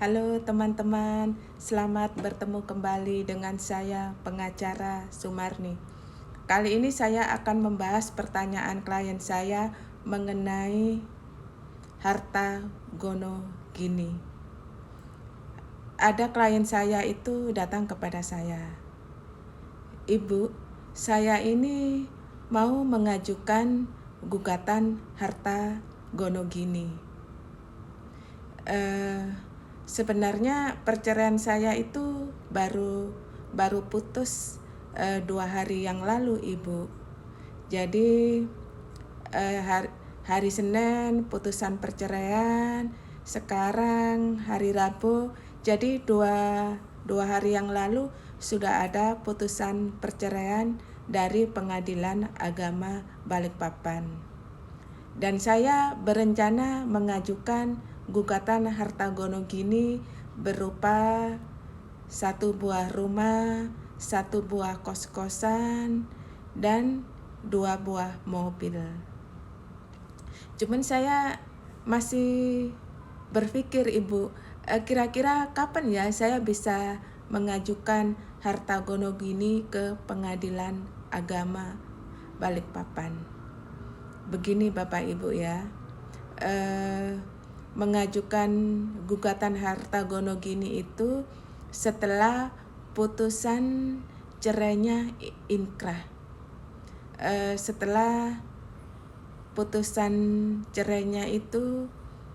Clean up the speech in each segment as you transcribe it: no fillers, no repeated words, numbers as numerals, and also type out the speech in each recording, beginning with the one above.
Halo teman-teman, selamat bertemu kembali dengan saya pengacara Sumarni. Kali ini saya akan membahas pertanyaan klien saya mengenai harta gono gini. Ada klien saya itu datang kepada saya, "Ibu, saya ini mau mengajukan gugatan harta gono gini. Sebenarnya perceraian saya itu baru putus 2 hari yang lalu, Ibu. Jadi hari Senin putusan perceraian, sekarang hari Rabu. Jadi dua hari yang lalu sudah ada putusan perceraian dari Pengadilan Agama Balikpapan. Dan saya berencana mengajukan gugatan harta gono gini berupa 1 buah rumah, 1 buah kos-kosan, dan 2 buah mobil. Cuman saya masih berpikir, Ibu, kira-kira kapan ya saya bisa mengajukan harta gono gini ke Pengadilan Agama Balikpapan. Begini Bapak Ibu ya, mengajukan gugatan harta gono gini itu setelah putusan cerainya inkrah. Setelah putusan cerainya itu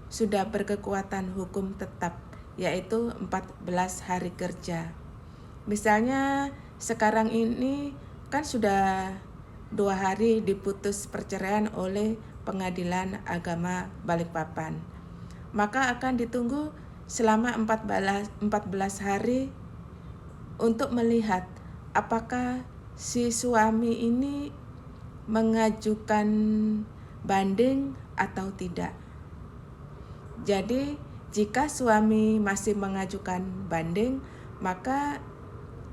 sudah berkekuatan hukum tetap, yaitu 14 hari kerja. Misalnya sekarang ini kan sudah 2 hari diputus perceraian oleh Pengadilan Agama Balikpapan. Maka akan ditunggu selama 14 hari untuk melihat apakah si suami ini mengajukan banding atau tidak. Jadi jika suami masih mengajukan banding, maka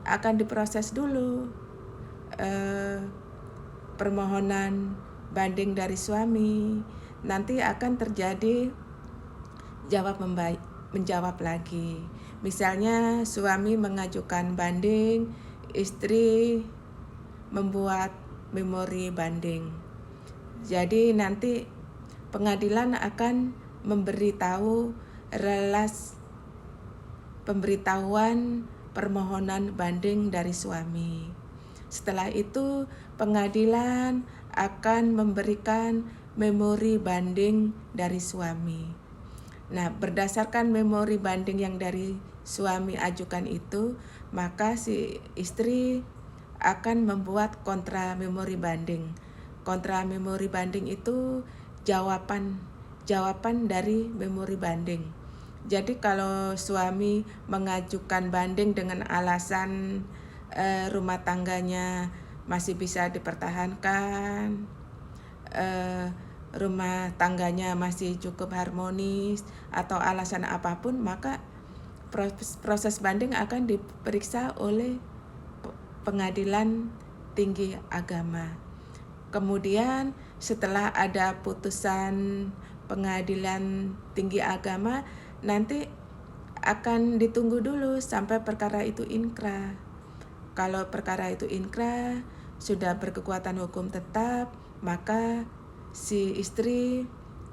akan diproses dulu permohonan banding dari suami. Nanti akan terjadi menjawab lagi. Misalnya suami mengajukan banding, istri membuat memori banding. Jadi nanti pengadilan akan memberitahu pemberitahuan permohonan banding dari suami. Setelah itu pengadilan akan memberikan memori banding dari suami. Nah, berdasarkan memori banding yang dari suami ajukan itu, maka si istri akan membuat kontra memori banding. Kontra memori banding itu jawaban dari memori banding. Jadi kalau suami mengajukan banding dengan alasan rumah tangganya masih bisa dipertahankan, rumah tangganya masih cukup harmonis, atau alasan apapun, maka proses banding akan diperiksa oleh Pengadilan Tinggi Agama. Kemudian setelah ada putusan Pengadilan Tinggi Agama, nanti akan ditunggu dulu sampai perkara itu inkrah. Kalau perkara itu inkrah, sudah berkekuatan hukum tetap, maka si istri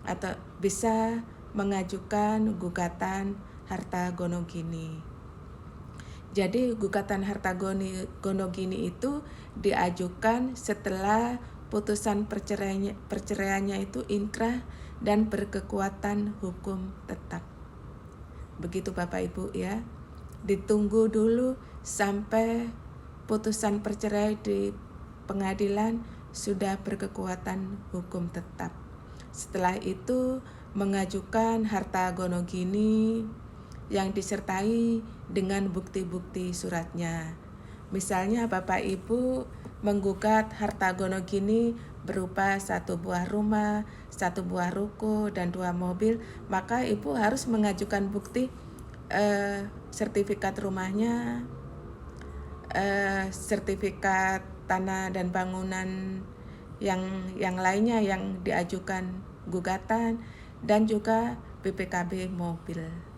atau bisa mengajukan gugatan harta gono gini. Jadi gugatan harta gono gini itu diajukan setelah putusan perceraiannya itu inkrah dan berkekuatan hukum tetap. Begitu Bapak Ibu ya. Ditunggu dulu sampai putusan perceraian di pengadilan sudah berkekuatan hukum tetap. Setelah itu mengajukan harta gono gini yang disertai dengan bukti-bukti suratnya. Misalnya Bapak Ibu menggugat harta gono gini berupa 1 buah rumah, 1 buah ruko, dan 2 mobil, maka Ibu harus mengajukan bukti sertifikat rumahnya, sertifikat tanah dan bangunan yang lainnya yang diajukan gugatan, dan juga BPKB mobil.